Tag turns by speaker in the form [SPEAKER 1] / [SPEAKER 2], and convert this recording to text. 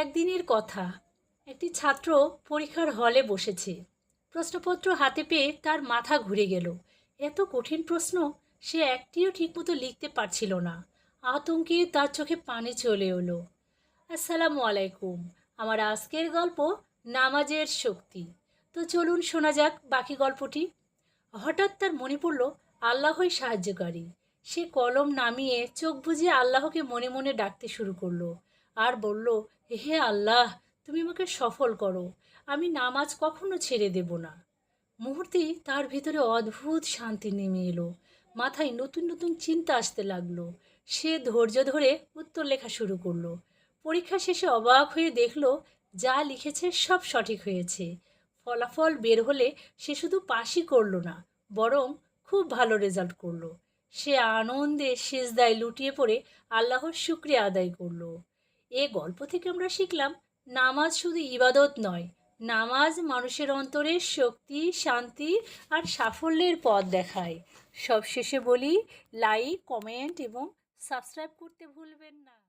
[SPEAKER 1] একদিনের কথা, একটি ছাত্র পরীক্ষার হলে বসেছে। প্রশ্নপত্র হাতে পেয়ে তার মাথা ঘুরে গেল। এত কঠিন প্রশ্ন, সে একটিও ঠিকমতো লিখতে পারছিল না। আতঙ্কে তার চোখে পানি চলে এলো। আসসালামু আলাইকুম। আমার আজকের গল্প নামাজের শক্তি। তো চলুন শোনা যাক বাকি গল্পটি। হঠাৎ তার মনে পড়ল আল্লাহই সাহায্যকারী। সে কলম নামিয়ে চোখ বুজিয়ে আল্লাহকে মনে মনে ডাকতে শুরু করলো আর বলল, হে আল্লাহ, তুমি আমাকে সফল করো। আমি নামাজ কখনো ছেড়ে দেব না। মুহূর্তেই তার ভিতরে অদ্ভুত শান্তি নেমে এলো। মাথায় নতুন নতুন চিন্তা আসতে লাগলো। সে ধৈর্য ধরে উত্তর লেখা শুরু করলো। পরীক্ষা শেষে অবাক হয়ে দেখলো যা লিখেছে সব সঠিক হয়েছে। ফলাফল বের হলে সে শুধু পাসই করলো না, বরং খুব ভালো রেজাল্ট করলো। সে আনন্দে সিজদায় লুটিয়ে পড়ে আল্লাহর শুকরিয়া আদায় করলো। এ গল্প থেকে আমরা শিখলাম, নামাজ শুধু ইবাদত নয়, নামাজ মানুষের অন্তরে শক্তি, শান্তি আর সাফল্যের পথ দেখায়। সবশেষে বলি, লাইক, কমেন্ট এবং সাবস্ক্রাইব করতে ভুলবেন না।